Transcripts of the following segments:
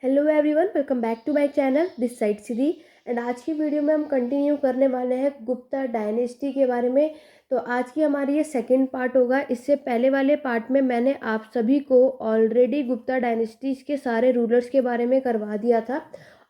Hello everyone, welcome back to my channel this side Siddhi. And आज की video में हम कंटिन्यू करने वाले हैं गुप्ता डायनेस्टी के बारे में। तो आज की हमारी ये सेकंड पार्ट होगा। इससे पहले वाले पार्ट में मैंने आप सभी को ऑलरेडी गुप्ता डायनेस्टीज के सारे रूलर्स के बारे में करवा दिया था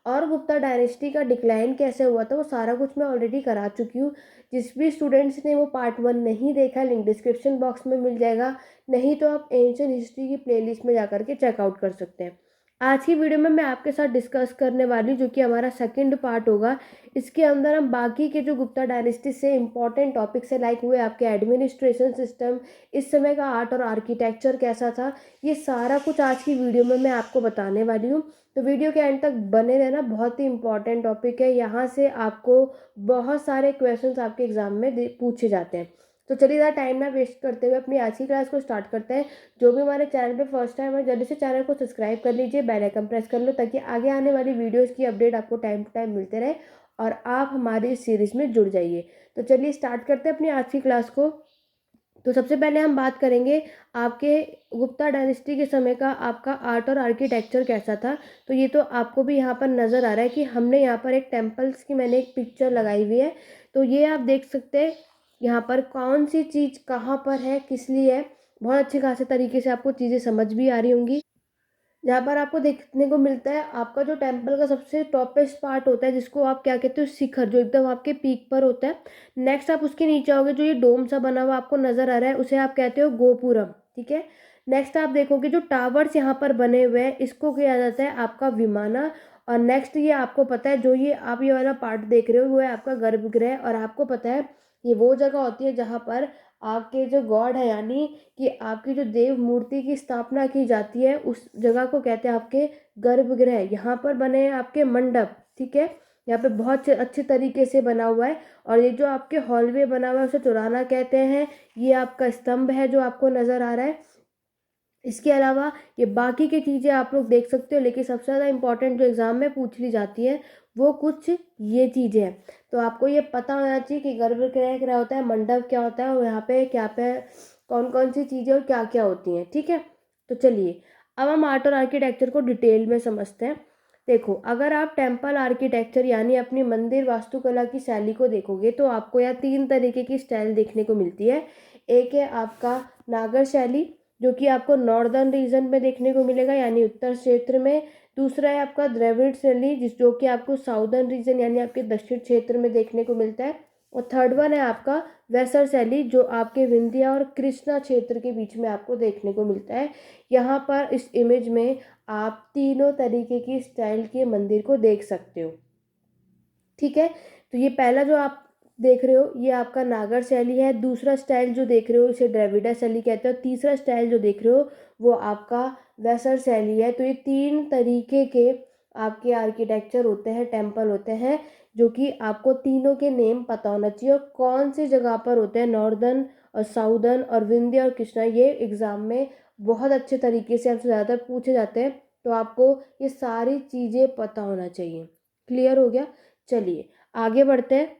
और गुप्ता डायनेस्टी का डिक्लाइन कैसे हुआ था वो सारा कुछ मैं ऑलरेडी करा चुकी हूँ। जिस भी स्टूडेंट्स ने वो पार्ट 1 नहीं देखा, लिंक डिस्क्रिप्शन बॉक्स में मिल जाएगा, नहीं तो आप एंशिएंट हिस्ट्री की प्लेलिस्ट में जाकर के चेकआउट कर सकते हैं। आज की वीडियो में मैं आपके साथ डिस्कस करने वाली हूँ, जो कि हमारा सेकंड पार्ट होगा। इसके अंदर हम बाकी के जो गुप्ता डायनेस्टी से इंपॉर्टेंट टॉपिक्स है, लाइक हुए आपके एडमिनिस्ट्रेशन सिस्टम, इस समय का आर्ट और आर्किटेक्चर कैसा था, ये सारा कुछ आज की वीडियो में मैं आपको बताने वाली हूँ। तो वीडियो के एंड तक बने रहना, बहुत ही इंपॉर्टेंट टॉपिक है। यहाँ से आपको बहुत सारे क्वेश्चंस आपके एग्जाम में पूछे जाते हैं। तो चलिए ज़्यादा टाइम ना वेस्ट करते हुए अपनी आज की क्लास को स्टार्ट करते हैं। जो भी हमारे चैनल पे फर्स्ट टाइम है, जल्दी से चैनल को सब्सक्राइब कर लीजिए, बेल आइकन प्रेस कर लो, ताकि आगे आने वाली वीडियोस की अपडेट आपको टाइम टू टाइम मिलते रहे और आप हमारी इस सीरीज़ में जुड़ जाइए। तो चलिए स्टार्ट करते हैं अपनी आज की क्लास को। तो सबसे पहले हम बात करेंगे आपके गुप्ता डायनेस्टी के समय का आपका आर्ट और आर्किटेक्चर कैसा था। तो ये तो आपको भी यहाँ पर नज़र आ रहा है कि हमने यहाँ पर एक टेम्पल्स की मैंने एक पिक्चर लगाई हुई है। तो ये आप देख सकते हैं यहाँ पर कौन सी चीज़ कहाँ पर है, किस लिए है। बहुत अच्छे खासे तरीके से आपको चीज़ें समझ भी आ रही होंगी। जहाँ पर आपको देखने को मिलता है आपका जो टेम्पल का सबसे टॉपेस्ट पार्ट होता है, जिसको आप क्या कहते हो, शिखर, जो एकदम आपके पीक पर होता है। नेक्स्ट आप उसके नीचे आओगे, जो ये डोम सा बना हुआ आपको नजर आ रहा है, उसे आप कहते हो गोपुरम। ठीक है। नेक्स्ट आप देखोगे जो टावर्स यहाँ पर बने हुए हैं, इसको किया जाता है आपका विमाना। और नेक्स्ट ये आपको पता है, जो ये आप ये वाला पार्ट देख रहे हो वो है आपका गर्भगृह। और आपको पता है ये वो जगह होती है जहाँ पर आपके जो गॉड है, यानी कि आपकी जो देव मूर्ति की स्थापना की जाती है, उस जगह को कहते हैं आपके गर्भगृह। यहाँ पर बने हैं आपके मंडप। ठीक है। यहाँ पे बहुत अच्छे तरीके से बना हुआ है। और ये जो आपके हॉलवे बना हुआ है उसे चौराना कहते हैं। ये आपका स्तंभ है जो आपको नजर आ रहा है। इसके अलावा ये बाकी की चीज़ें आप लोग देख सकते हो, लेकिन सबसे ज़्यादा इंपॉर्टेंट जो एग्जाम में पूछ ली जाती है वो कुछ ये चीज़ें हैं। तो आपको ये पता होना चाहिए कि गर्भगृह क्या होता है, मंडप क्या होता है, और यहाँ पे क्या पे कौन कौन सी चीज़ें और क्या क्या होती हैं। ठीक है। तो चलिए अब हम आर्ट और आर्किटेक्चर को डिटेल में समझते हैं। देखो, अगर आप टेम्पल आर्किटेक्चर यानी अपनी मंदिर वास्तुकला की शैली को देखोगे तो आपको यहाँ 3 तरीके की स्टाइल देखने को मिलती है। एक है आपका नागर शैली, जो कि आपको नॉर्दर्न रीजन में देखने को मिलेगा, यानी उत्तर क्षेत्र में। दूसरा है आपका द्रविड़ शैली, जो कि आपको साउदर्न रीजन यानी आपके दक्षिण क्षेत्र में देखने को मिलता है। और थर्ड वन है आपका वैसर शैली, जो आपके विंध्या और कृष्णा क्षेत्र के बीच में आपको देखने को मिलता है। यहाँ पर इस इमेज में आप तीनों तरीके की स्टाइल के मंदिर को देख सकते हो। ठीक है। तो ये पहला जो आप देख रहे हो ये आपका नागर शैली है। दूसरा स्टाइल जो देख रहे हो इसे द्रविड़ा शैली कहते हैं। और तीसरा स्टाइल जो देख रहे हो वो आपका वैसर शैली है। तो ये 3 तरीके के आपके आर्किटेक्चर होते हैं, टेम्पल होते हैं, जो कि आपको तीनों के नेम पता होना चाहिए और कौन सी जगह पर होते हैं, नॉर्दर्न और साउदर्न और विंध्य और कृष्णा। ये एग्जाम में बहुत अच्छे तरीके से आपसे ज़्यादातर पूछे जाते हैं। तो आपको ये सारी चीज़ें पता होना चाहिए। क्लियर हो गया। चलिए आगे बढ़ते हैं,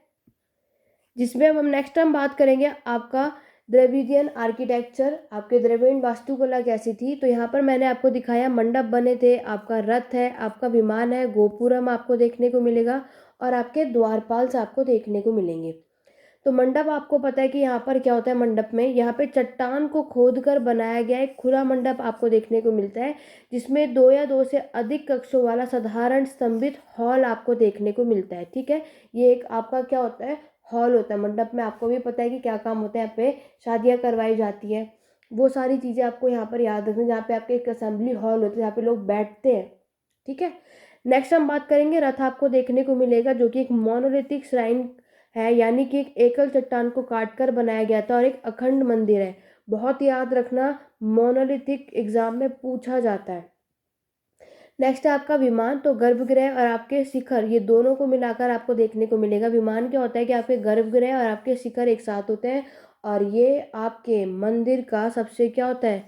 जिसमें अब हम नेक्स्ट टाइम बात करेंगे आपका द्रविडियन आर्किटेक्चर, आपके द्रविड़ वास्तुकला कैसी थी। तो यहाँ पर मैंने आपको दिखाया मंडप बने थे, आपका रथ है, आपका विमान है, गोपुरम आपको देखने को मिलेगा और आपके द्वारपाल आपको देखने को मिलेंगे। तो मंडप आपको पता है कि यहाँ पर क्या होता है। मंडप में यहाँ पे चट्टान को खोद कर बनाया गया एक खुला मंडप आपको देखने को मिलता है, जिसमें 2 या 2 से अधिक कक्षों वाला साधारण स्तंभित हॉल आपको देखने को मिलता है। ठीक है। ये एक आपका क्या होता है, हॉल होता है। मंडप में आपको भी पता है कि क्या काम होता है, यहाँ पे शादियाँ करवाई जाती है, वो सारी चीज़ें आपको यहाँ पर याद रखनी, जहाँ पे आपके एक असेंबली हॉल होता है जहाँ पे लोग बैठते हैं। ठीक है। नेक्स्ट हम बात करेंगे रथ आपको देखने को मिलेगा, जो कि एक मोनोलिथिक श्राइन है, यानी कि एक एकल चट्टान को काटकर बनाया गया था और एक अखंड मंदिर है। बहुत याद रखना, मोनोलिथिक एग्जाम में पूछा जाता है। नेक्स्ट है आपका विमान। तो गर्भगृह और आपके शिखर, ये दोनों को मिलाकर आपको देखने को मिलेगा। विमान क्या होता है कि आपके गर्भगृह और आपके शिखर एक साथ होते हैं और ये आपके मंदिर का सबसे क्या होता है,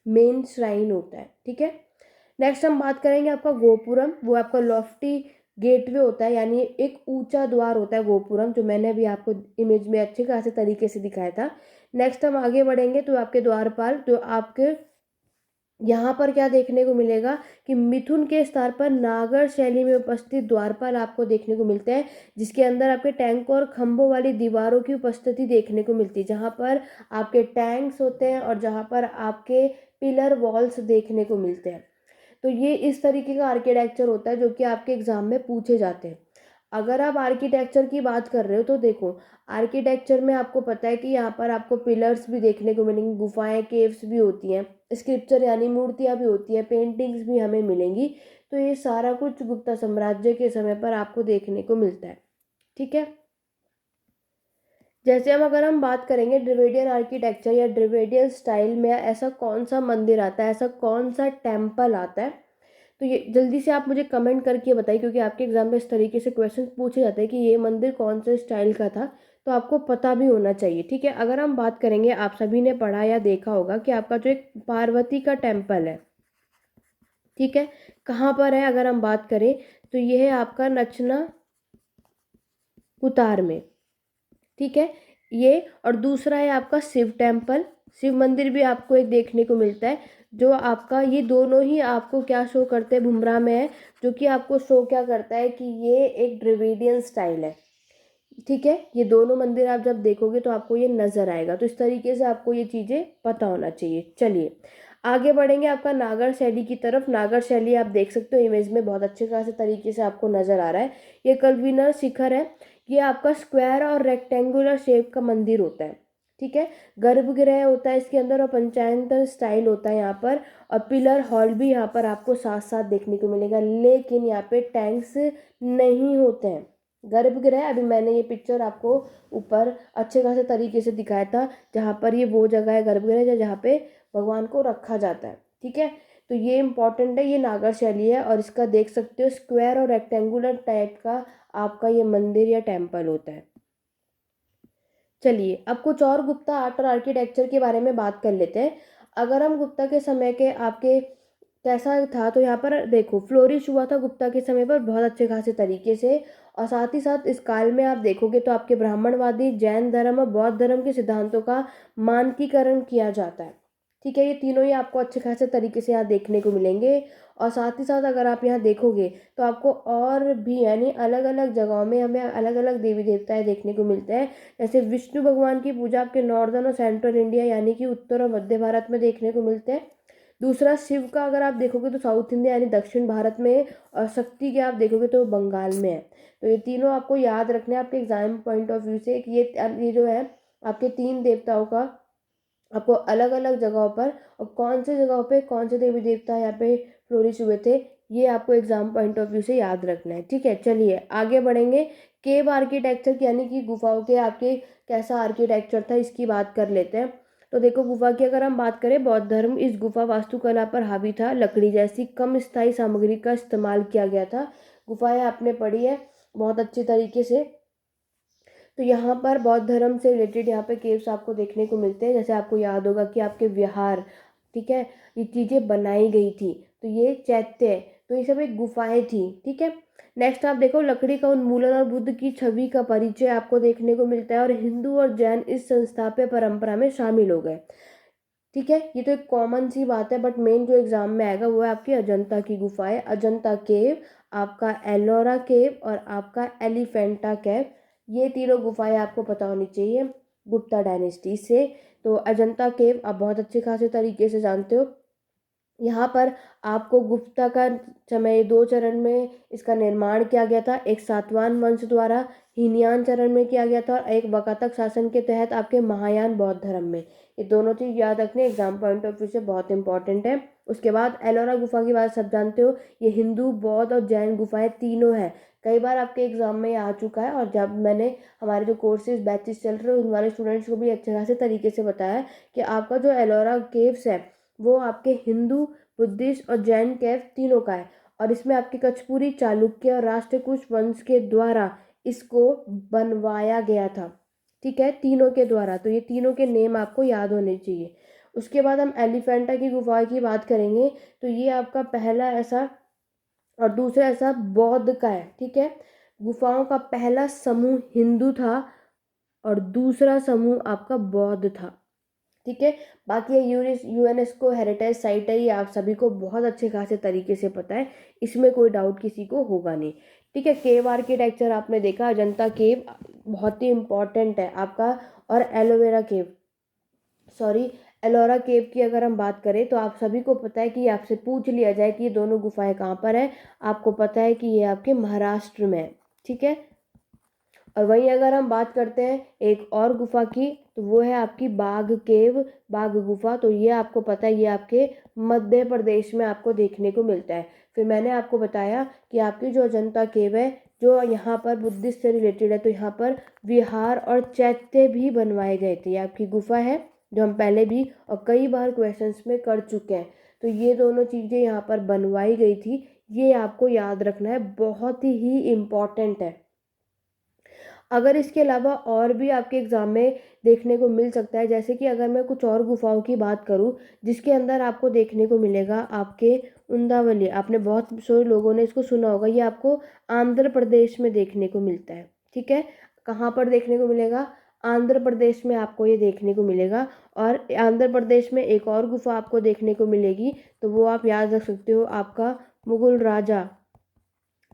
मेन श्राइन होता है। ठीक है। नेक्स्ट हम बात करेंगे आपका गोपुरम। वो आपका लॉफ्टी गेटवे होता है, यानी एक ऊंचा द्वार होता है गोपुरम, जो मैंने अभी आपको इमेज में अच्छे खासे तरीके से दिखाया था। नेक्स्ट हम आगे बढ़ेंगे तो आपके द्वारपाल, जो आपके यहाँ पर क्या देखने को मिलेगा कि मिथुन के स्तर पर नागर शैली में उपस्थित द्वारपाल आपको देखने को मिलते हैं, जिसके अंदर आपके टैंक और खंभों वाली दीवारों की उपस्थिति देखने को मिलती है, जहाँ पर आपके टैंक्स होते हैं और जहाँ पर आपके पिलर वॉल्स देखने को मिलते हैं। तो ये इस तरीके का आर्किटेक्चर होता है जो कि आपके एग्जाम में पूछे जाते हैं। अगर आप आर्किटेक्चर की बात कर रहे हो तो देखो, आर्किटेक्चर में आपको पता है कि यहाँ पर आपको पिलर्स भी देखने को मिलेंगी, गुफाएं, केव्स भी होती हैं, स्क्रिप्चर यानी मूर्तियाँ भी होती हैं, पेंटिंग्स भी हमें मिलेंगी। तो ये सारा कुछ गुप्ता साम्राज्य के समय पर आपको देखने को मिलता है। ठीक है, जैसे अगर हम बात करेंगे ड्रिवेडियन आर्किटेक्चर या ड्रिवेडियन स्टाइल में ऐसा कौन सा मंदिर आता है, ऐसा कौन सा टेम्पल आता है, तो ये जल्दी से आप मुझे कमेंट करके बताइए, क्योंकि आपके एग्जाम में इस तरीके से क्वेश्चन पूछे जाते हैं कि ये मंदिर कौन से स्टाइल का था, तो आपको पता भी होना चाहिए। ठीक है, अगर हम बात करेंगे, आप सभी ने पढ़ा या देखा होगा कि आपका जो एक पार्वती का टेम्पल है, ठीक है, कहाँ पर है अगर हम बात करें तो ये है आपका नचना उतार में। ठीक है, ये और दूसरा है आपका शिव टेम्पल, शिव मंदिर भी आपको एक देखने को मिलता है, जो आपका ये दोनों ही आपको क्या शो करते हैं, भुमरा में है, जो कि आपको शो क्या करता है कि ये एक द्रविडियन स्टाइल है। ठीक है, ये दोनों मंदिर आप जब देखोगे तो आपको ये नजर आएगा, तो इस तरीके से आपको ये चीजें पता होना चाहिए। चलिए आगे बढ़ेंगे आपका नागर शैली की तरफ। नागर शैली आप देख सकते हो इमेज में, बहुत अच्छे खासे तरीके से आपको नजर आ रहा है। ये कल्वीनर शिखर है, ये आपका स्क्वायर और रेक्टेंगुलर शेप का मंदिर होता है। ठीक है, गर्भगृह होता है इसके अंदर और पंचायतन स्टाइल होता है यहाँ पर, और पिलर हॉल भी यहाँ पर आपको साथ साथ देखने को मिलेगा, लेकिन यहाँ पे टैंक्स नहीं होते हैं। गर्भगृह, अभी मैंने ये पिक्चर आपको ऊपर अच्छे खासे तरीके से दिखाया था, जहाँ पर ये वो जगह है गर्भगृह जहाँ पे भगवान को रखा जाता है। ठीक है, तो ये इंपॉर्टेंट है, ये नागर शैली है और इसका देख सकते हो स्क्वायर और रेक्टेंगुलर टाइप का आपका ये मंदिर या टेम्पल होता है। चलिए अब कुछ और गुप्ता आर्ट और आर्किटेक्चर के बारे में बात कर लेते हैं। अगर हम गुप्ता के समय के आपके कैसा था, तो यहाँ पर देखो फ्लोरिश हुआ था गुप्ता के समय पर बहुत अच्छे खासे तरीके से, और साथ ही साथ इस काल में आप देखोगे तो आपके ब्राह्मणवादी, जैन धर्म और बौद्ध धर्म के सिद्धांतों का मानकीकरण किया जाता है। ठीक है, ये तीनों ही आपको अच्छे खासे तरीके से यहाँ देखने को मिलेंगे। और साथ ही साथ अगर आप यहाँ देखोगे तो आपको और भी यानी अलग अलग जगहों में हमें अलग अलग देवी देवताएं देखने को मिलते हैं। जैसे विष्णु भगवान की पूजा आपके नॉर्दर्न और सेंट्रल इंडिया यानी कि उत्तर और मध्य भारत में देखने को मिलते हैं। दूसरा शिव का अगर आप देखोगे तो साउथ इंडिया यानी दक्षिण भारत में, और शक्ति के आप देखोगे तो बंगाल में है। तो ये तीनों आपको याद रखने हैं आपके एग्जाम पॉइंट ऑफ व्यू से कि ये जो है आपके तीन देवताओं का आपको अलग अलग जगहों पर और कौन से जगहों पे कौन से देवी देवता यहाँ पे फ्लोरिश हुए थे, ये आपको एग्जाम पॉइंट ऑफ व्यू से याद रखना है। ठीक है, चलिए आगे बढ़ेंगे। केव आर्किटेक्चर यानी कि गुफाओं के आपके कैसा आर्किटेक्चर था इसकी बात कर लेते हैं। तो देखो गुफा की अगर हम बात करें, बौद्ध धर्म इस गुफा वास्तुकला पर हावी था, लकड़ी जैसी कम स्थायी सामग्री का इस्तेमाल किया गया था। गुफाएं आपने पढ़ी है बहुत अच्छे तरीके से। तो यहाँ पर बौद्ध धर्म से रिलेटेड यहाँ पे केव्स आपको देखने को मिलते हैं, जैसे आपको याद होगा कि आपके विहार, ठीक है, ये चीज़ें बनाई गई थी, तो ये चैत्य, तो ये सब एक गुफाएं थी। ठीक है, नेक्स्ट आप देखो लकड़ी का उन्मूलन और बुद्ध की छवि का परिचय आपको देखने को मिलता है, और हिंदू और जैन इस संस्थाप्य परंपरा में शामिल हो गए। ठीक है, ये तो एक कॉमन सी बात है, बट मेन जो एग्जाम में आएगा वो है आपकी अजंता की गुफाएं, अजंता केव, आपका एलोरा केव और आपका एलिफेंटा केव। ये तीनों गुफाएं आपको पता होनी चाहिए गुप्ता डायनेस्टी से। तो अजंता केव आप बहुत अच्छे खासे तरीके से जानते हो। यहाँ पर आपको गुप्ता का समय दो चरण में इसका निर्माण किया गया था, एक सातवाहन वंश द्वारा हीनयान चरण में किया गया था और एक वकातक शासन के तहत आपके महायान बौद्ध धर्म में। ये दोनों चीज़ याद रखने एग्जाम पॉइंट ऑफ व्यू से बहुत इंपॉर्टेंट है। उसके बाद एलोरा गुफा की बात सब जानते हो, ये हिंदू, बौद्ध और जैन गुफाएं तीनों हैं। कई बार आपके एग्जाम में आ चुका है, और जब मैंने हमारे जो कोर्सेज बैचेस चल रहे हैं उन वाले स्टूडेंट्स को भी अच्छे खासे तरीके से बताया कि आपका जो एलोरा केव्स है वो आपके हिंदू, बुद्धिस्ट और जैन केव तीनों का है, और इसमें आपके कचपुरी, चालुक्य और राष्ट्रकूट वंश के द्वारा इसको बनवाया गया था। ठीक है, तीनों के द्वारा, तो ये तीनों के नेम आपको याद होने चाहिए। उसके बाद हम एलिफेंटा की गुफा की बात करेंगे, तो ये आपका पहला ऐसा और दूसरा ऐसा बौद्ध का है। ठीक है, गुफाओं का पहला समूह हिंदू था और दूसरा समूह आपका बौद्ध था। ठीक है। बाकी ये यूनेस्को हेरिटेज साइट है, ये आप सभी को बहुत अच्छे खासे तरीके से पता है, इसमें कोई डाउट किसी को होगा नहीं। ठीक है। केव आर्किटेक्चर आपने देखा, अजंता केव बहुत ही इम्पॉर्टेंट है आपका। और एलोरा केव की अगर हम बात करें तो आप सभी को पता है कि आपसे पूछ लिया जाए कि ये दोनों गुफाएं कहाँ पर है, आपको पता है कि ये आपके महाराष्ट्र में है। ठीक है। और वहीं अगर हम बात करते हैं एक और गुफा की, तो वो है आपकी बाघ गुफा। तो ये आपको पता है, ये आपके मध्य प्रदेश में आपको देखने को मिलता है। फिर मैंने आपको बताया कि आपकी जो अजंता केव है, जो यहाँ पर बुद्धिस्ट से रिलेटेड है, तो यहाँ पर विहार और चैत्य भी बनवाए गए थे। ये आपकी गुफा है जो हम पहले भी और कई बार क्वेश्चंस में कर चुके हैं। तो ये दोनों चीज़ें यहाँ पर बनवाई गई थी, ये आपको याद रखना है, बहुत ही इम्पॉर्टेंट है। अगर इसके अलावा और भी आपके एग्ज़ाम में देखने को मिल सकता है, जैसे कि अगर मैं कुछ और गुफाओं की बात करूं, जिसके अंदर आपको देखने को मिलेगा आपके उंदावली, आपने बहुत सारे लोगों ने इसको सुना होगा, ये आपको आंध्र प्रदेश में देखने को मिलता है। ठीक है। कहाँ पर देखने को मिलेगा? आंध्र प्रदेश में आपको ये देखने को मिलेगा। और आंध्र प्रदेश में एक और गुफा आपको देखने को मिलेगी, तो वो आप याद रख सकते हो, आपका मुगल राजा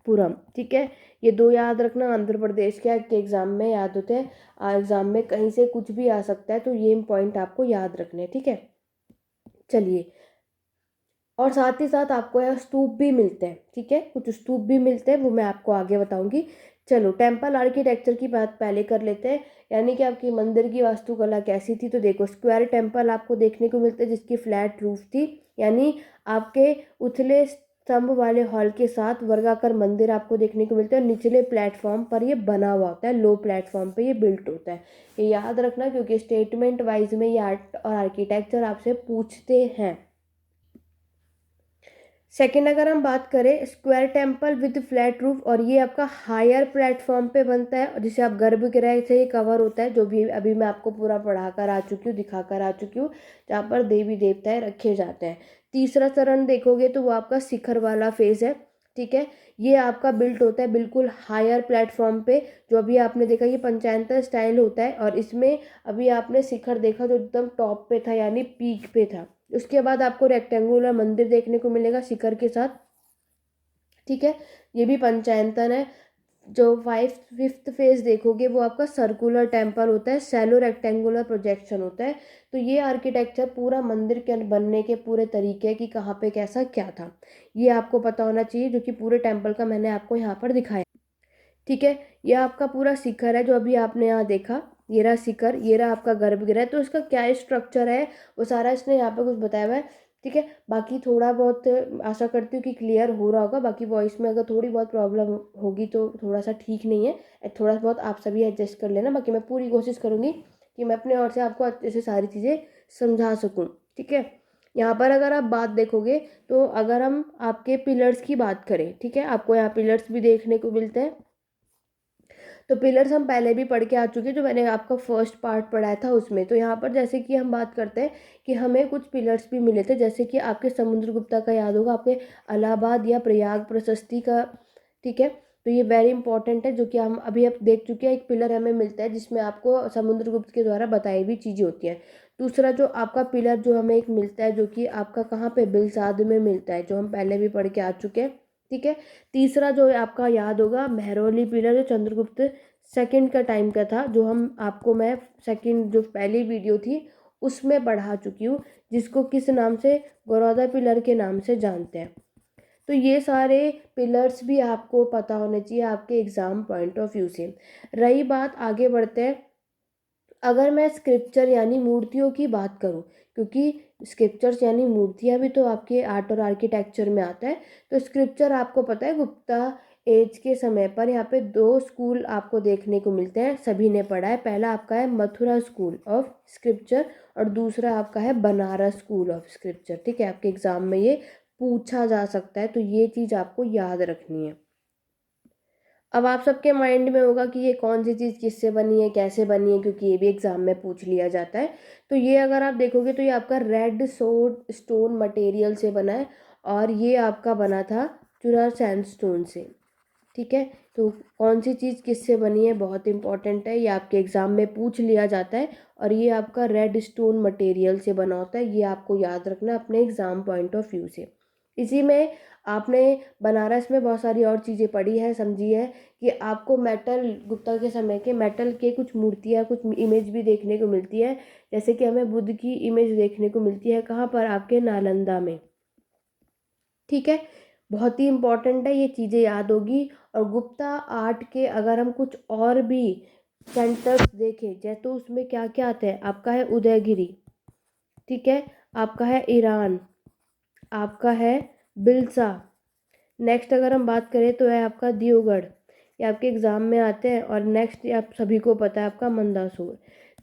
पुरम। ठीक है। ये दो याद रखना, आंध्र प्रदेश के एग्ज़ाम में याद होते हैं, एग्ज़ाम में कहीं से कुछ भी आ सकता है, तो ये पॉइंट आपको याद रखने हैं। ठीक है। चलिए, और साथ ही साथ आपको यहाँ स्तूप भी मिलते हैं। ठीक है, कुछ स्तूप भी मिलते हैं, वो मैं आपको आगे बताऊंगी। चलो, टेम्पल आर्किटेक्चर की बात पहले कर लेते हैं, यानी कि आपकी मंदिर की वास्तुकला कैसी थी। तो देखो, स्क्वायर टेम्पल आपको देखने को मिलते हैं जिसकी फ्लैट रूफ थी, यानी आपके उथले स्तंभ वाले हॉल के साथ वर्गाकार मंदिर आपको देखने को मिलता है। और निचले प्लेटफॉर्म पर ये बना हुआ होता है, लो प्लेटफॉर्म पे ये बिल्ट होता है। ये याद रखना, क्योंकि स्टेटमेंट वाइज में ये आर्ट और आर्किटेक्चर आपसे पूछते हैं। सेकेंड, अगर हम बात करें square temple with flat roof, और ये आपका हायर प्लेटफॉर्म पे बनता है, और जिसे आप गर्भगृह से ये कवर होता है, जो भी अभी मैं आपको पूरा पढ़ा कर आ चुकी हूँ, दिखा कर आ चुकी हूँ, जहाँ पर देवी देवताएं रखे जाते हैं। तीसरा चरण देखोगे तो वो आपका शिखर वाला फेज है। ठीक है। ये आपका बिल्ट होता है बिल्कुल हायर प्लेटफॉर्म पे, जो अभी आपने देखा ये पंचायत स्टाइल होता है, और इसमें अभी आपने शिखर देखा जो एकदम टॉप पे था, यानी पीक पे था। उसके बाद आपको रेक्टेंगुलर मंदिर देखने को मिलेगा शिखर के साथ। ठीक है। ये भी पंचायतन है। जो फिफ्थ फेज देखोगे वो आपका सर्कुलर टेम्पल होता है, सैलो रेक्टेंगुलर प्रोजेक्शन होता है। तो ये आर्किटेक्चर पूरा मंदिर के बनने के पूरे तरीके कि कहाँ पे कैसा क्या था, ये आपको पता होना चाहिए, जो कि पूरे टेम्पल का मैंने आपको यहाँ पर दिखाया। ठीक है। ये आपका पूरा शिखर है जो अभी आपने यहाँ देखा, ये रहा शिखर, ये रहा आपका गर्भगृह। तो इसका क्या स्ट्रक्चर है वो सारा इसने यहाँ पे कुछ बताया हुआ है। ठीक है। बाकी थोड़ा बहुत आशा करती हूँ कि क्लियर हो रहा होगा। बाकी वॉइस में अगर थोड़ी बहुत प्रॉब्लम होगी तो थोड़ा सा ठीक नहीं है, थोड़ा बहुत आप सभी एडजस्ट कर लेना। बाकी मैं पूरी कोशिश करूँगी कि मैं अपने ओर से आपको अच्छे से सारी चीज़ें समझा सकूँ। ठीक है। यहाँ पर अगर आप बात देखोगे, तो अगर हम आपके पिलर्स की बात करें, ठीक है, आपको यहाँ पिलर्स भी देखने को मिलते हैं। तो पिलर्स हम पहले भी पढ़ के आ चुके हैं, जो मैंने आपका फर्स्ट पार्ट पढ़ाया था उसमें। तो यहाँ पर जैसे कि हम बात करते हैं कि हमें कुछ पिलर्स भी मिले थे, जैसे कि आपके समुद्रगुप्ता का याद होगा, आपके इलाहाबाद या प्रयाग प्रशस्ति का। ठीक है। तो ये वेरी इंपॉर्टेंट है, जो कि हम अभी अब देख चुके हैं। एक पिलर हमें मिलता है जिसमें आपको समुद्रगुप्त के द्वारा बताई हुई चीज़ें होती हैं। दूसरा जो आपका पिलर जो हमें एक मिलता है, जो कि आपका कहाँ पे बिलसाद में मिलता है, जो हम पहले भी पढ़ के आ चुके हैं। ठीक है। तीसरा जो आपका याद होगा महरौली पिलर, जो चंद्रगुप्त सेकंड का टाइम का था, जो हम आपको मैं सेकंड जो पहली वीडियो थी उसमें पढ़ा चुकी हूँ, जिसको किस नाम से, गौरवदा पिलर के नाम से जानते हैं। तो ये सारे पिलर्स भी आपको पता होने चाहिए आपके एग्ज़ाम पॉइंट ऑफ व्यू से। रही बात, आगे बढ़ते हैं, अगर मैं स्क्रिप्चर यानी मूर्तियों की बात करूं, क्योंकि स्क्रिप्चर्स यानी मूर्तियां भी तो आपके आर्ट और आर्किटेक्चर में आता है। तो स्क्रिप्चर आपको पता है गुप्ता एज के समय पर यहाँ पे दो स्कूल आपको देखने को मिलते हैं, सभी ने पढ़ा है। पहला आपका है मथुरा स्कूल ऑफ स्क्रिप्चर, और दूसरा आपका है बनारस स्कूल ऑफ स्क्रिप्चर। ठीक है, आपके एग्जाम में ये पूछा जा सकता है, तो ये चीज़ आपको याद रखनी है। अब आप सबके माइंड में होगा कि ये कौन सी चीज़ किससे बनी है, कैसे बनी है, क्योंकि ये भी एग्जाम में पूछ लिया जाता है। तो ये अगर आप देखोगे तो ये आपका रेड सोड स्टोन मटेरियल से बना है, और ये आपका बना था चुनार सैंडस्टोन से। ठीक है। तो कौन सी चीज़ किससे बनी है बहुत इंपॉर्टेंट है, ये आपके एग्ज़ाम में पूछ लिया जाता है। और ये आपका रेड स्टोन मटेरियल से बना होता है, ये आपको याद रखना अपने एग्ज़ाम पॉइंट ऑफ व्यू से। इसी में आपने बनारस में बहुत सारी और चीज़ें पढ़ी है, समझी है कि आपको मेटल, गुप्ता के समय के मेटल के कुछ मूर्तियाँ, कुछ इमेज भी देखने को मिलती है। जैसे कि हमें बुद्ध की इमेज देखने को मिलती है कहाँ पर, आपके नालंदा में। ठीक है, बहुत ही इम्पॉर्टेंट है, ये चीज़ें याद होगी। और गुप्ता आर्ट के अगर हम कुछ और भी सेंटर्स देखें जैसे, तो उसमें क्या क्या आते हैं, आपका है उदयगिरी, ठीक है, आपका है ईरान, आपका है बिलसा। नेक्स्ट अगर हम बात करें तो है आपका दियोगढ़, ये आपके एग्ज़ाम में आते हैं। और नेक्स्ट आप सभी को पता है आपका मंदसौर।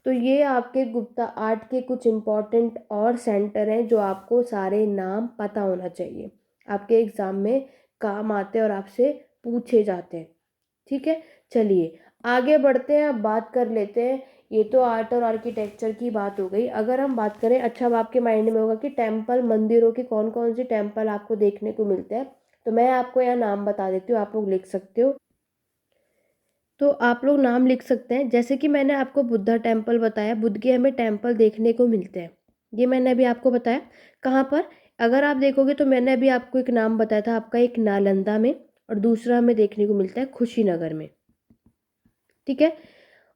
तो ये आपके गुप्ता आर्ट के कुछ इम्पॉर्टेंट और सेंटर हैं जो आपको सारे नाम पता होना चाहिए, आपके एग्ज़ाम में काम आते हैं और आपसे पूछे जाते हैं। ठीक है, चलिए आगे बढ़ते हैं, अब बात कर लेते हैं। ये तो आर्ट और आर्किटेक्चर की बात हो गई। अगर हम बात करें, अच्छा अब आपके माइंड में होगा कि टेम्पल, मंदिरों के कौन कौन से टेम्पल आपको देखने को मिलते हैं। तो मैं आपको यहाँ नाम बता देती हूँ, आप लोग लिख सकते हो। तो आप लोग नाम लिख सकते हैं, जैसे कि मैंने आपको बुद्धा टेम्पल बताया, बुद्ध के हमें टेम्पल देखने को मिलते हैं, ये मैंने अभी आपको बताया। कहाँ पर, अगर आप देखोगे तो मैंने अभी आपको एक नाम बताया था आपका, एक नालंदा में, और दूसरा हमें देखने को मिलता है कुशीनगर में। ठीक है,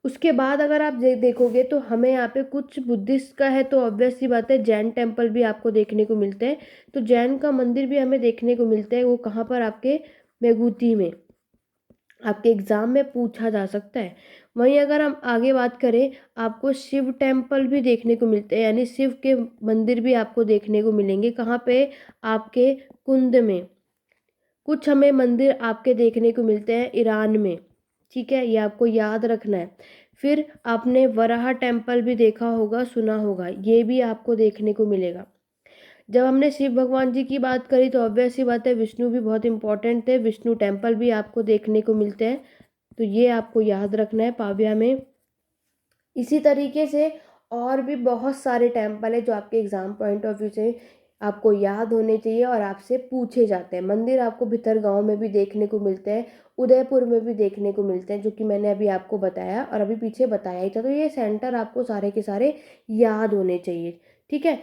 उसके बाद अगर आप देखोगे तो हमें यहाँ पे कुछ बुद्धिस्ट का है, तो ऑब्वियस सी बात है जैन टेम्पल भी आपको देखने को मिलते हैं। तो जैन का मंदिर भी हमें देखने को मिलता है, वो कहाँ पर, आपके मेगुती में, आपके एग्ज़ाम में पूछा जा सकता है। वहीं अगर हम आगे बात करें, आपको शिव टेम्पल भी देखने को मिलते हैं, यानी शिव के मंदिर भी आपको देखने को मिलेंगे। कहाँ पे, आपके कुंद में। कुछ हमें मंदिर आपके देखने को मिलते हैं ईरान में। ठीक है, ये आपको याद रखना है। फिर आपने वराह टेम्पल भी देखा होगा, सुना होगा, ये भी आपको देखने को मिलेगा। जब हमने शिव भगवान जी की बात करी तो ऑब्वियस सी बात है विष्णु भी बहुत इंपॉर्टेंट थे, विष्णु टेम्पल भी आपको देखने को मिलते हैं। तो ये आपको याद रखना है पाविया में। इसी तरीके से और भी बहुत सारे टेम्पल है जो आपके एग्ज़ाम पॉइंट ऑफ व्यू से आपको याद होने चाहिए और आपसे पूछे जाते हैं। मंदिर आपको भितरगांव में भी देखने को मिलते हैं, उदयपुर में भी देखने को मिलते हैं, जो कि मैंने अभी आपको बताया और अभी पीछे बताया ही था। तो ये सेंटर आपको सारे के सारे याद होने चाहिए। ठीक है,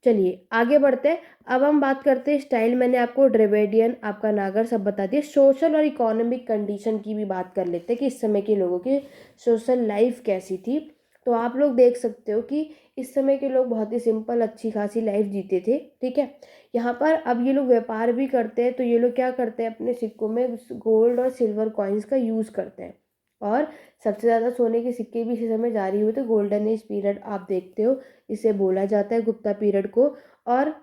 चलिए आगे बढ़ते हैं। अब हम बात करते हैं स्टाइल, मैंने आपको ड्रेविडियन, आपका नागर सब बता दिया। सोशल और इकोनॉमिक कंडीशन की भी बात कर लेते हैं कि इस समय के लोगों की सोशल लाइफ कैसी थी। तो आप लोग देख सकते हो कि इस समय के लोग बहुत ही सिंपल, अच्छी खासी लाइफ जीते थे। ठीक है, यहाँ पर अब ये लोग व्यापार भी करते हैं, तो ये लोग क्या करते हैं, अपने सिक्कों में गोल्ड और सिल्वर कॉइन्स का यूज़ करते हैं। और सबसे ज़्यादा सोने के सिक्के भी इसी समय जारी हुए थे। गोल्डन एज पीरियड आप देखते हो, इसे बोला जाता है गुप्ता पीरियड को। और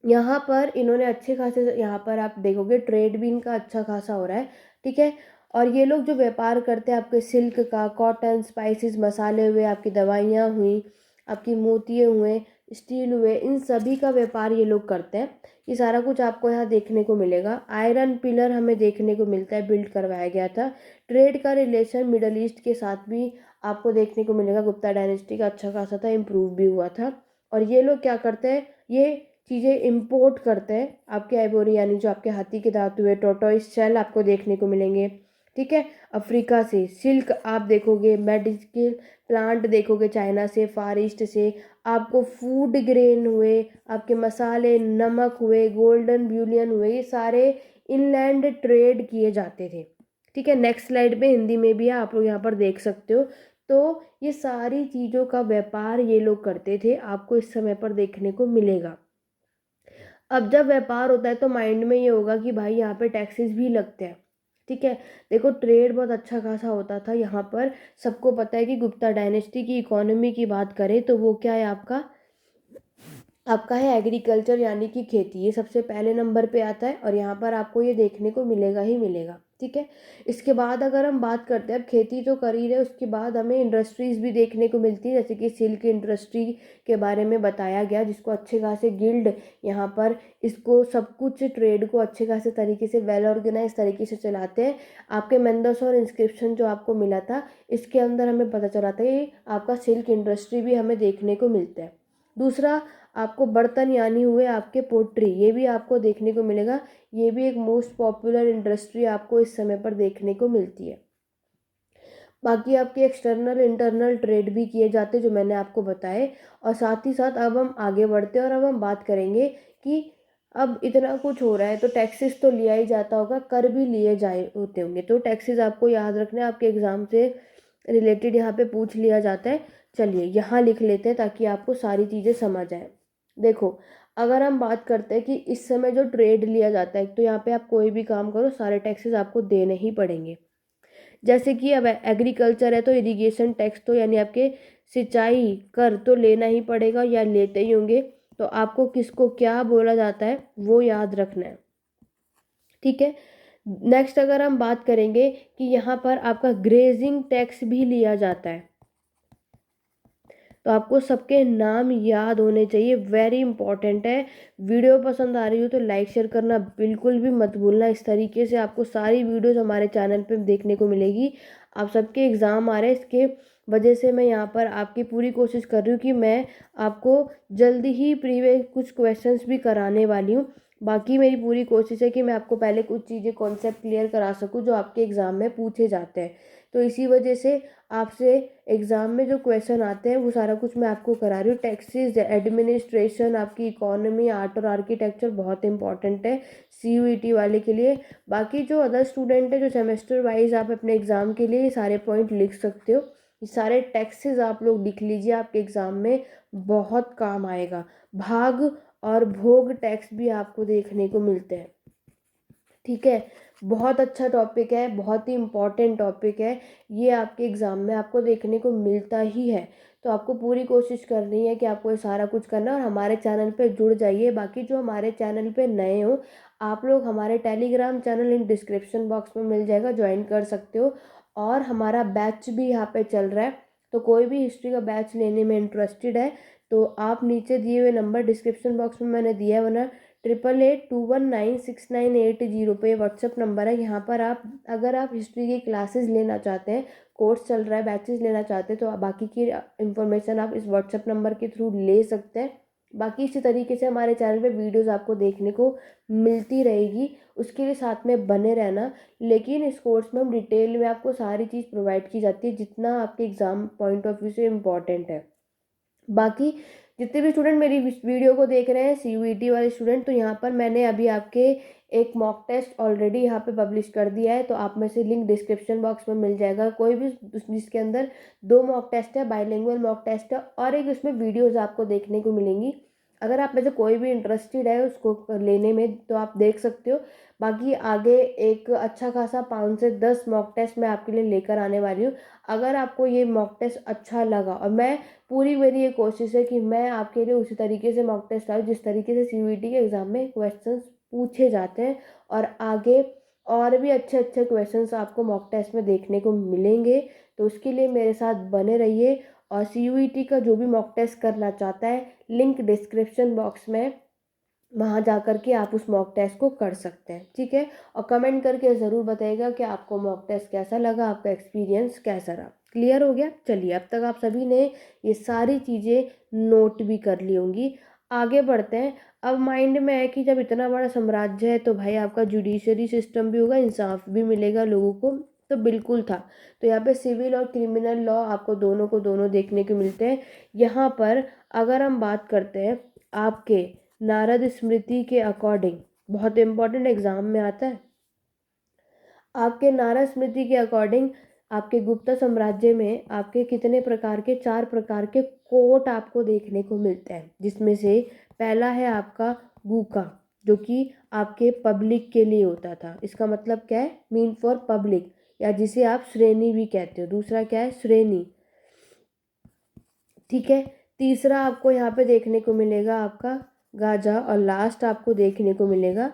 यहाँ पर इन्होंने अच्छे खासे, यहाँ पर आप देखोगे ट्रेड भी इनका अच्छा खासा हो रहा है। ठीक है, और ये लोग जो व्यापार करते हैं आपके सिल्क का, कॉटन, स्पाइसेस, मसाले हुए, आपकी दवाइयाँ हुई, आपकी मोतिये हुए, स्टील हुए, इन सभी का व्यापार ये लोग करते हैं। ये सारा कुछ आपको यहाँ देखने को मिलेगा। आयरन पिलर हमें देखने को मिलता है, बिल्ड करवाया गया था। ट्रेड का रिलेशन मिडल ईस्ट के साथ भी आपको देखने को मिलेगा, गुप्ता डायनेस्टी का अच्छा खासा था, इम्प्रूव भी हुआ था। और ये लोग क्या करते हैं, ये चीज़ें इंपोर्ट करते हैं, आपके आइवोरी यानी जो आपके हाथी के दांत हुए, टोटोइस शेल आपको देखने को मिलेंगे। ठीक है, अफ्रीका से सिल्क आप देखोगे, मेडिकल प्लांट देखोगे चाइना से, फार ईस्ट से, आपको फूड ग्रेन हुए, आपके मसाले, नमक हुए, गोल्डन ब्यूलियन हुए, ये सारे इनलैंड ट्रेड किए जाते थे। ठीक है, नेक्स्ट स्लाइड में हिंदी में भी है, आप लोग यहाँ पर देख सकते हो। तो ये सारी चीज़ों का व्यापार ये लोग करते थे, आपको इस समय पर देखने को मिलेगा। अब जब व्यापार होता है तो माइंड में ये होगा कि भाई यहाँ पे टैक्सेस भी लगते हैं। ठीक है, देखो ट्रेड बहुत अच्छा खासा होता था यहाँ पर। सबको पता है कि गुप्ता डायनेस्टी की इकोनॉमी की बात करें तो वो क्या है, आपका आपका है एग्रीकल्चर यानी कि खेती, ये सबसे पहले नंबर पे आता है और यहाँ पर आपको ये देखने को मिलेगा ही मिलेगा। ठीक है, इसके बाद अगर हम बात करते हैं, अब खेती तो कर ही रहे, उसके बाद हमें इंडस्ट्रीज़ भी देखने को मिलती है, जैसे कि सिल्क इंडस्ट्री के बारे में बताया गया, जिसको अच्छे खासे गिल्ड यहाँ पर इसको सब कुछ ट्रेड को अच्छे खासे तरीके से वेल ऑर्गेनाइज तरीके से चलाते हैं। आपके मेंदोसौर इंस्क्रिप्शन जो आपको मिला था, इसके अंदर हमें पता चला था कि आपका सिल्क इंडस्ट्री भी हमें देखने को मिलता है। दूसरा आपको बर्तन यानी हुए आपके पोट्री, ये भी आपको देखने को मिलेगा। ये भी एक मोस्ट पॉपुलर इंडस्ट्री आपको इस समय पर देखने को मिलती है। बाकी आपके एक्सटर्नल इंटरनल ट्रेड भी किए जाते जो मैंने आपको बताए। और साथ ही साथ अब हम आगे बढ़ते हैं और अब हम बात करेंगे कि अब इतना कुछ हो रहा है तो टैक्सेस तो लिया ही जाता होगा, कर भी लिए जाए होते होंगे। तो टैक्सेस आपको याद रखना है, आपके एग्ज़ाम से रिलेटेड यहाँ पे पूछ लिया जाता है। चलिए यहाँ लिख लेते हैं ताकि आपको सारी चीज़ें समझ आए। देखो, अगर हम बात करते हैं कि इस समय जो ट्रेड लिया जाता है, तो यहाँ पे आप कोई भी काम करो सारे टैक्सेस आपको देने ही पड़ेंगे। जैसे कि अब एग्रीकल्चर है तो इरिगेशन टैक्स तो यानी आपके सिंचाई कर तो लेना ही पड़ेगा या लेते ही होंगे। तो आपको किसको क्या बोला जाता है वो याद रखना है, ठीक है। नेक्स्ट अगर हम बात करेंगे कि यहाँ पर आपका ग्रेजिंग टैक्स भी लिया जाता है, तो आपको सबके नाम याद होने चाहिए, वेरी इंपॉर्टेंट है। वीडियो पसंद आ रही हो तो लाइक शेयर करना बिल्कुल भी मत भूलना। इस तरीके से आपको सारी वीडियोस हमारे चैनल पे देखने को मिलेगी। आप सबके एग्ज़ाम आ रहे हैं, इसके वजह से मैं यहाँ पर आपकी पूरी कोशिश कर रही हूँ कि मैं आपको जल्दी ही प्रीवियस कुछ क्वेश्चंस भी कराने वाली हूँ। बाकी मेरी पूरी कोशिश है कि मैं आपको पहले कुछ चीज़ें कॉन्सेप्ट क्लियर करा सकूँ जो आपके एग्ज़ाम में पूछे जाते हैं। तो इसी वजह से आपसे एग्ज़ाम में जो क्वेश्चन आते हैं वो सारा कुछ मैं आपको करा रही हूँ। टैक्सेस, एडमिनिस्ट्रेशन, आपकी इकोनॉमी, आर्ट और आर्किटेक्चर बहुत इंपॉर्टेंट है CUET वाले के लिए। बाकी जो अदर स्टूडेंट है जो सेमेस्टर वाइज आप अपने एग्ज़ाम के लिए ये सारे पॉइंट लिख सकते हो। ये सारे टैक्सेस आप लोग लिख लीजिए, आपके एग्ज़ाम में बहुत काम आएगा। भाग और भोग टैक्स भी आपको देखने को मिलते हैं, ठीक है। बहुत अच्छा टॉपिक है, बहुत ही इम्पॉर्टेंट टॉपिक है। ये आपके एग्ज़ाम में आपको देखने को मिलता ही है। तो आपको पूरी कोशिश करनी है कि आपको ये सारा कुछ करना है और हमारे चैनल पे जुड़ जाइए। बाकी जो हमारे चैनल पे नए हो, आप लोग हमारे Telegram channel link description box में मिल जाएगा, ज्वाइन कर सकते हो। और हमारा बैच भी यहाँ पे चल रहा है, तो कोई भी हिस्ट्री का बैच लेने में इंटरेस्टेड है तो आप नीचे दिए हुए नंबर डिस्क्रिप्शन बॉक्स में मैंने दिया है, वरना 88819698 पे व्हाट्सएप नंबर है। यहाँ पर आप अगर आप हिस्ट्री की क्लासेस लेना चाहते हैं, कोर्स चल रहा है, बैचेस लेना चाहते हैं, तो बाकी की इन्फॉर्मेशन आप इस व्हाट्सएप नंबर के थ्रू ले सकते हैं। बाकी इसी तरीके से हमारे चैनल पे वीडियोस आपको देखने को मिलती रहेगी, उसके लिए साथ में बने रहना। लेकिन इस कोर्स में हम डिटेल में आपको सारी चीज़ प्रोवाइड की जाती है जितना आपके एग्ज़ाम पॉइंट ऑफ व्यू से इम्पॉर्टेंट है। बाकी जितने भी स्टूडेंट मेरी वीडियो को देख रहे हैं CUET वाले स्टूडेंट, तो यहाँ पर मैंने अभी आपके एक मॉक टेस्ट ऑलरेडी यहाँ पे पब्लिश कर दिया है, तो आप में से लिंक डिस्क्रिप्शन बॉक्स में मिल जाएगा। कोई भी जिसके अंदर 2 मॉक टेस्ट है, बाइलिंगुअल मॉक टेस्ट है और एक उसमें वीडियोस आपको देखने को मिलेंगी। अगर आप में से कोई भी इंटरेस्टेड है उसको लेने में तो आप देख सकते हो। बाकी आगे एक अच्छा खासा 5 से 10 मॉक टेस्ट मैं आपके लिए लेकर आने वाली हूँ। अगर आपको ये मॉक टेस्ट अच्छा लगा, और पूरी मेरी ये कोशिश है कि मैं आपके लिए उसी तरीके से मॉक टेस्ट लाऊं जिस तरीके से CUET के एग्ज़ाम में क्वेश्चंस पूछे जाते हैं, और आगे और भी अच्छे अच्छे क्वेश्चंस आपको मॉक टेस्ट में देखने को मिलेंगे। तो उसके लिए मेरे साथ बने रहिए। और CUET का जो भी मॉक टेस्ट करना चाहता है, लिंक डिस्क्रिप्शन बॉक्स में, वहाँ जा कर के आप उस मॉक टेस्ट को कर सकते हैं, ठीक है। और कमेंट करके ज़रूर बताइएगा कि आपको मॉक टेस्ट कैसा लगा, आपका एक्सपीरियंस कैसा रहा। क्लियर हो गया? चलिए, अब तक आप सभी ने ये सारी चीज़ें नोट भी कर ली होंगी। आगे बढ़ते हैं। अब माइंड में है कि जब इतना बड़ा साम्राज्य है तो भाई आपका जुडिशरी सिस्टम भी होगा, इंसाफ भी मिलेगा लोगों को। तो बिल्कुल था। तो यहाँ पे सिविल और क्रिमिनल लॉ आपको दोनों को दोनों देखने को मिलते हैं। यहाँ पर अगर हम बात करते हैं आपके नारद स्मृति के अकॉर्डिंग, बहुत इंपॉर्टेंट एग्जाम में आता है, आपके नारद स्मृति के अकॉर्डिंग आपके गुप्ता साम्राज्य में आपके कितने प्रकार के, 4 प्रकार के कोर्ट आपको देखने को मिलते हैं। जिसमें से पहला है आपका गूका, जो कि आपके पब्लिक के लिए होता था। इसका मतलब क्या है? मीन फॉर पब्लिक, या जिसे आप श्रेणी भी कहते हो। दूसरा क्या है? श्रेणी, ठीक है। तीसरा आपको यहाँ पे देखने को मिलेगा आपका गाजा, और लास्ट आपको देखने को मिलेगा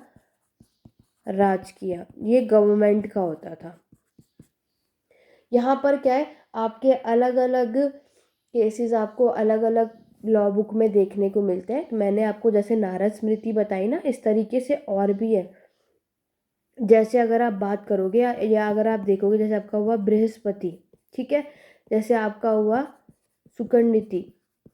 राजकीय, ये गवर्नमेंट का होता था। यहाँ पर क्या है, आपके अलग अलग केसेस आपको अलग अलग लॉ बुक में देखने को मिलते हैं। मैंने आपको जैसे नारद स्मृति बताई ना, इस तरीके से और भी है। जैसे अगर आप बात करोगे या अगर आप देखोगे, जैसे आपका हुआ बृहस्पति, ठीक है, जैसे आपका हुआ सुकर्णिति,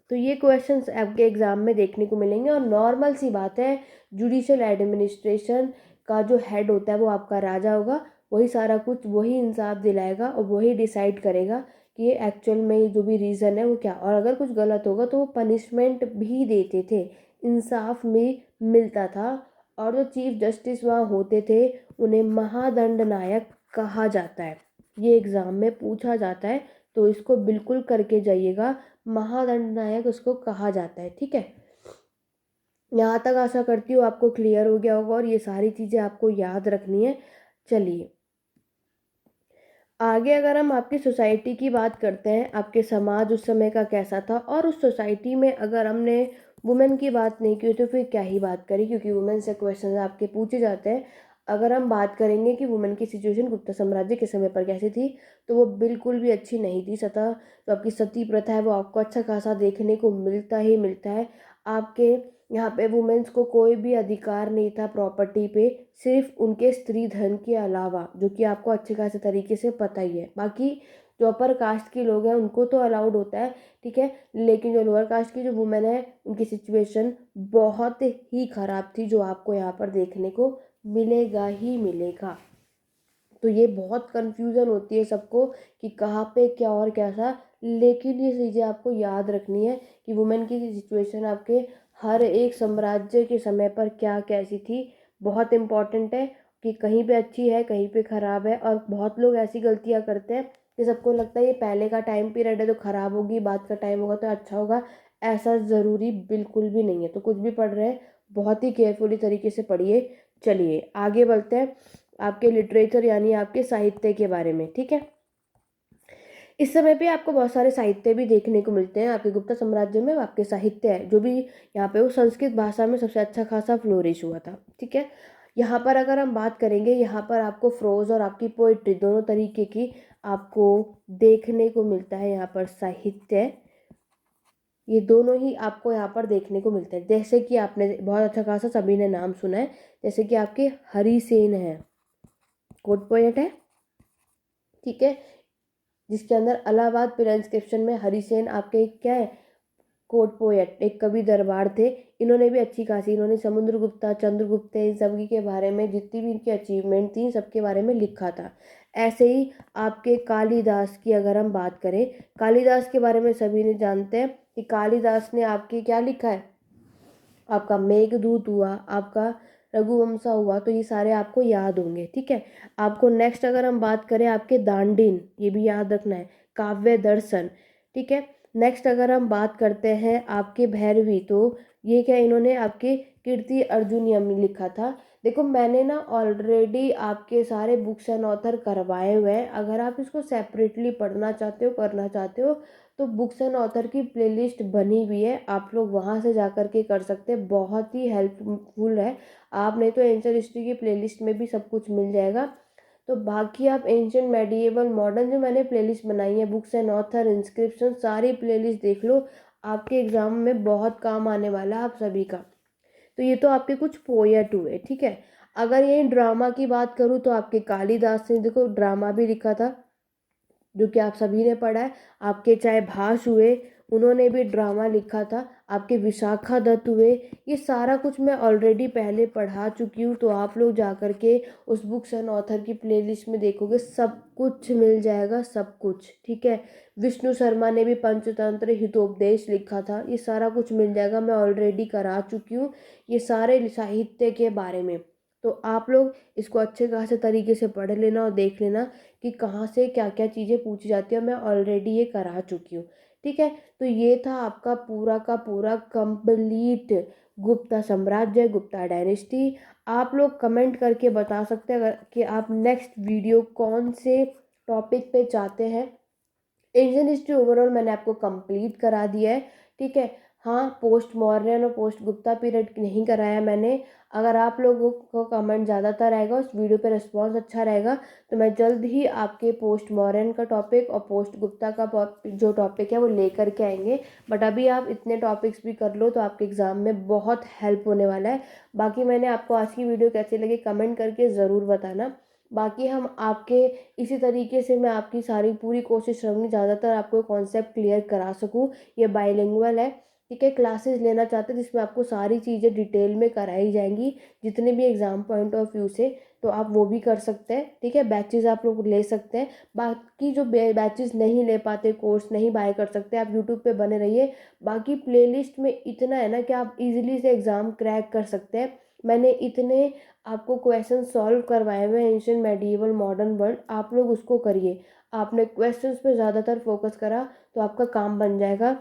तो ये क्वेश्चंस आपके एग्ज़ाम में देखने को मिलेंगे। और नॉर्मल सी बात है, जुडिशल एडमिनिस्ट्रेशन का जो हेड होता है वो आपका राजा होगा। वही सारा कुछ, वही इंसाफ दिलाएगा और वही डिसाइड करेगा कि ये एक्चुअल में जो भी रीज़न है वो क्या। और अगर कुछ गलत होगा तो वो पनिशमेंट भी देते थे, इंसाफ में मिलता था। और जो चीफ जस्टिस वहाँ होते थे उन्हें महादंड नायक कहा जाता है। ये एग्ज़ाम में पूछा जाता है, तो इसको बिल्कुल करके जाइएगा। महादंड नायक उसको कहा जाता है, ठीक है। यहाँ तक आशा करती हूँ आपको क्लियर हो गया होगा और ये सारी चीज़ें आपको याद रखनी है। चलिए आगे अगर हम आपकी सोसाइटी की बात करते हैं, आपके समाज उस समय का कैसा था, और उस सोसाइटी में अगर हमने वुमेन की बात नहीं की तो फिर क्या ही बात करें, क्योंकि वुमेन से क्वेश्चन आपके पूछे जाते हैं। अगर हम बात करेंगे कि वुमेन की सिचुएशन गुप्ता साम्राज्य के समय पर कैसी थी, तो वो बिल्कुल भी अच्छी नहीं थी। सतह जो आपकी सती प्रथा है वो आपको अच्छा खासा देखने को मिलता ही मिलता है। आपके यहाँ पे वुमेन्स को कोई भी अधिकार नहीं था प्रॉपर्टी पे, सिर्फ उनके स्त्री धन के अलावा, जो कि आपको अच्छे खासे तरीके से पता ही है। बाकी जो अपर कास्ट के लोग हैं उनको तो अलाउड होता है, ठीक है, लेकिन जो लोअर कास्ट की जो वुमेन है उनकी सिचुएशन बहुत ही ख़राब थी, जो आपको यहाँ पर देखने को मिलेगा ही मिलेगा। तो ये बहुत कन्फ्यूज़न होती है सबको कि कहाँ पे क्या और कैसा, लेकिन ये चीज़ें आपको याद रखनी है कि वुमेन की सिचुएशन आपके हर एक साम्राज्य के समय पर क्या कैसी थी। बहुत इम्पॉर्टेंट है कि कहीं पे अच्छी है कहीं पे ख़राब है। और बहुत लोग ऐसी गलतियाँ करते हैं कि सबको लगता है ये पहले का टाइम पीरियड है तो ख़राब होगी, बाद का टाइम होगा तो अच्छा होगा। ऐसा ज़रूरी बिल्कुल भी नहीं है। तो कुछ भी पढ़ रहे हैं बहुत ही केयरफुली तरीके से पढ़िए। चलिए आगे बढ़ते हैं आपके लिटरेचर यानी आपके साहित्य के बारे में, ठीक है। इस समय पे आपको बहुत सारे साहित्य भी देखने को मिलते हैं आपके गुप्ता साम्राज्य में। आपके साहित्य है जो भी यहाँ पे वो संस्कृत भाषा में सबसे अच्छा खासा फ्लोरिश हुआ था, ठीक है। यहाँ पर अगर हम बात करेंगे, यहाँ पर आपको फ्रोज और आपकी पोइट्री दोनों तरीके की आपको देखने को मिलता है। यहाँ पर साहित्य ये दोनों ही आपको यहाँ पर देखने को मिलते हैं। जैसे कि आपने बहुत अच्छा खासा सभी ने नाम सुना है, जैसे कि आपके हरिसेन है, कोर्ट पोएट है, ठीक है, जिसके अंदर इलाहाबाद प्रिंस्क्रिप्शन में हरिसेन आपके क्या है, कोर्ट पोएट, एक कवि दरबार थे। इन्होंने भी अच्छी खासी, इन्होंने समुद्रगुप्ता, चंद्रगुप्त, इन सभी के बारे में जितनी भी इनकी अचीवमेंट थी सबके बारे में लिखा था। ऐसे ही आपके कालिदास की अगर हम बात करें, कालिदास के बारे में सभी ने जानते हैं कि कालिदास ने आपके क्या लिखा है, आपका मेघदूत हुआ, आपका रघुवंशा हुआ, तो ये सारे आपको याद होंगे, ठीक है। आपको नेक्स्ट अगर हम बात करें आपके दांडिन, ये भी याद रखना है, काव्य दर्शन, ठीक है। नेक्स्ट अगर हम बात करते हैं आपके भैरवी, तो ये क्या, इन्होंने आपके कीर्ति अर्जुनियम लिखा था। देखो मैंने ना ऑलरेडी आपके सारे बुक्स एंड ऑथर करवाए हुए हैं। अगर आप इसको सेपरेटली पढ़ना चाहते हो, करना चाहते हो, तो बुक्स एंड ऑथर की प्लेलिस्ट बनी हुई है, आप लोग वहाँ से जा कर के कर सकते हैं। बहुत ही हेल्पफुल है। आप नहीं तो एंशिएंट हिस्ट्री की प्लेलिस्ट में भी सब कुछ मिल जाएगा। तो बाकी आप एंशिएंट, मेडिएवल, मॉडर्न जो मैंने प्लेलिस्ट बनाई है, बुक्स एंड ऑथर, इंस्क्रिप्शन, सारी प्लेलिस्ट देख लो। आपके एग्ज़ाम में बहुत काम आने वाला है आप सभी का। तो ये तो आपके कुछ पोएट हुए, ठीक है। अगर यही ड्रामा की बात करूँ तो आपके कालिदास ने देखो ड्रामा भी लिखा था, जो कि आप सभी ने पढ़ा है। आपके चाहे भास हुए, उन्होंने भी ड्रामा लिखा था। आपके विशाखा दत्त हुए, ये सारा कुछ मैं ऑलरेडी पहले पढ़ा चुकी हूँ। तो आप लोग जा कर के उस बुक्स एंड ऑथर की प्लेलिस्ट में देखोगे, सब कुछ मिल जाएगा, सब कुछ, ठीक है। विष्णु शर्मा ने भी पंचतंत्र हितोपदेश लिखा था, ये सारा कुछ मिल जाएगा, मैं ऑलरेडी करा चुकी हूँ ये सारे साहित्य के बारे में। तो आप लोग इसको अच्छे खासे तरीके से पढ़ लेना और देख लेना कि कहाँ से क्या क्या चीज़ें पूछी जाती है, मैं ऑलरेडी ये करा चुकी हूँ, ठीक है। तो ये था आपका पूरा का पूरा कंप्लीट गुप्ता साम्राज्य, गुप्ता डायनेस्टी। आप लोग कमेंट करके बता सकते हैं अगर कि आप नेक्स्ट वीडियो कौन से टॉपिक पे चाहते हैं। एशियन हिस्ट्री ओवरऑल मैंने आपको कंप्लीट करा दिया है, ठीक है। हाँ, पोस्ट मॉडर्न और पोस्ट गुप्ता पीरियड नहीं कराया मैंने। अगर आप लोगों को कमेंट ज़्यादातर आएगा, उस वीडियो पे रिस्पॉन्स अच्छा रहेगा, तो मैं जल्द ही आपके पोस्ट मॉडर्न का टॉपिक और पोस्ट गुप्ता का जो टॉपिक है वो लेकर के आएंगे। बट अभी आप इतने टॉपिक्स भी कर लो तो आपके एग्ज़ाम में बहुत हेल्प होने वाला है। बाकी मैंने आपको आज की वीडियो कैसी लगी कमेंट करके ज़रूर बताना। बाकी हम आपके इसी तरीके से मैं आपकी सारी पूरी कोशिश रहूँगी ज़्यादातर आपको कॉन्सेप्ट क्लियर करा सकूँ। ये बाइलिंगुअल है, ठीक है। क्लासेस लेना चाहते हैं जिसमें आपको सारी चीज़ें डिटेल में कराई जाएंगी, जितने भी एग्ज़ाम पॉइंट ऑफ व्यू से, तो आप वो भी कर सकते हैं, ठीक है। बैचेज़ आप लोग ले सकते हैं। बाकी जो बैचेज़ नहीं ले पाते, कोर्स नहीं बाय कर सकते, आप यूट्यूब पे बने रहिए। बाकी प्लेलिस्ट में इतना है ना कि आप इजीली से एग्ज़ाम क्रैक कर सकते हैं। मैंने इतने आपको क्वेश्चन सॉल्व करवाए हुए हैं, एंशिएंट, मेडिएवल, मॉडर्न वर्ल्ड, आप लोग उसको करिए। आपने क्वेश्चंस पे ज़्यादातर फोकस करा तो आपका काम बन जाएगा।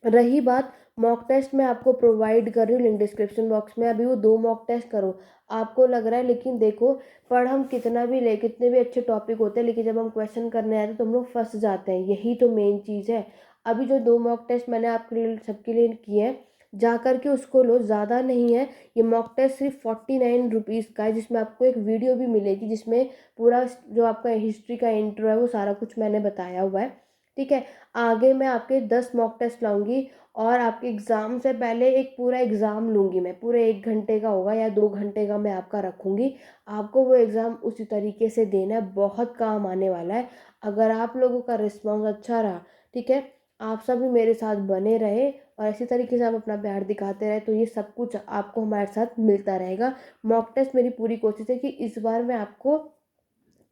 रही बात मॉक टेस्ट, मैं आपको प्रोवाइड कर रही हूँ लिंक डिस्क्रिप्शन बॉक्स में, अभी वो 2 मॉक टेस्ट करो। आपको लग रहा है, लेकिन देखो पढ़ हम कितना भी ले, कितने भी अच्छे टॉपिक होते हैं, लेकिन जब हम क्वेश्चन करने आते हैं तो हम लोग फंस जाते हैं, यही तो मेन चीज़ है। अभी जो 2 मॉक टेस्ट मैंने आपके लिए सबके लिए किए हैं, जा कर के उसको लो, ज़्यादा नहीं है। ये मॉक टेस्ट सिर्फ 49 रुपीज़ का है, जिसमें आपको एक वीडियो भी मिलेगी जिसमें पूरा जो आपका हिस्ट्री का इंट्रो है वो सारा कुछ मैंने बताया हुआ है, ठीक है। आगे मैं आपके 10 मॉक टेस्ट लाऊंगी और आपके एग्ज़ाम से पहले एक पूरा एग्ज़ाम लूँगी मैं, पूरे 1 घंटे का होगा या 2 घंटे का मैं आपका रखूँगी। आपको वो एग्ज़ाम उसी तरीके से देना है, बहुत काम आने वाला है। अगर आप लोगों का रिस्पॉन्स अच्छा रहा, ठीक है, आप सभी मेरे साथ बने रहे और इसी तरीके से आप अपना प्यार दिखाते रहे, तो ये सब कुछ आपको हमारे साथ मिलता रहेगा। मॉक टेस्ट मेरी पूरी कोशिश है कि इस बार मैं आपको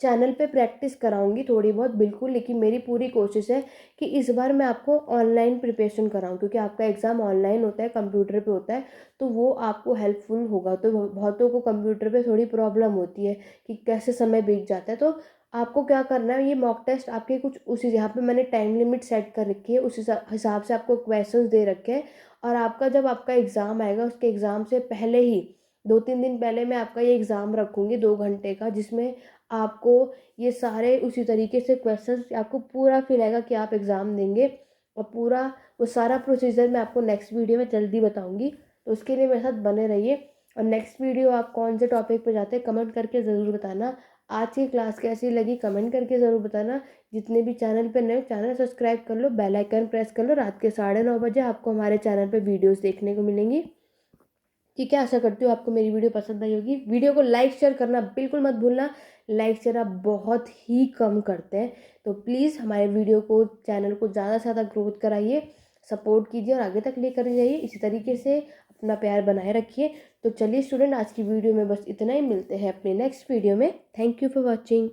चैनल पे प्रैक्टिस कराऊंगी थोड़ी बहुत, बिल्कुल, लेकिन मेरी पूरी कोशिश है कि इस बार मैं आपको ऑनलाइन प्रिपरेशन कराऊं, क्योंकि आपका एग्ज़ाम ऑनलाइन होता है, कंप्यूटर पे होता है, तो वो आपको हेल्पफुल होगा। तो बहुतों को कंप्यूटर पे थोड़ी प्रॉब्लम होती है कि कैसे समय बीत जाता है, तो आपको क्या करना है, ये मॉक टेस्ट आपके कुछ उसी, यहाँ पे मैंने टाइम लिमिट सेट कर रखी है, उस हिसाब से आपको क्वेश्चंस दे रखे हैं। और आपका जब आपका एग्ज़ाम आएगा, उसके एग्ज़ाम से पहले ही 2-3 दिन पहले मैं आपका ये एग्ज़ाम रखूँगी 2 घंटे का, जिसमें आपको ये सारे उसी तरीके से क्वेश्चंस आपको पूरा फील आएगा कि आप एग्ज़ाम देंगे। और पूरा वो सारा प्रोसीजर मैं आपको नेक्स्ट वीडियो में जल्दी बताऊंगी, तो उसके लिए मेरे साथ बने रहिए। और नेक्स्ट वीडियो आप कौन से टॉपिक पर जाते हैं कमेंट करके ज़रूर बताना। आज की क्लास कैसी लगी कमेंट करके ज़रूर बताना। जितने भी चैनल पे नए, चैनल सब्सक्राइब कर लो, बेल आइकन प्रेस कर लो। रात के 9:30 बजे आपको हमारे चैनल पे वीडियोस देखने को मिलेंगी, ठीक है। आशा करती हूँ आपको मेरी वीडियो पसंद आई होगी। वीडियो को लाइक शेयर करना बिल्कुल मत भूलना, लाइक शेयर आप बहुत ही कम करते हैं, तो प्लीज़ हमारे वीडियो को, चैनल को ज़्यादा से ज़्यादा ग्रोथ कराइए, सपोर्ट कीजिए और आगे तक लेकर जाइए। इसी तरीके से अपना प्यार बनाए रखिए। तो चलिए स्टूडेंट, आज की वीडियो में बस इतना ही, मिलते हैं अपने नेक्स्ट वीडियो में। Thank you for watching.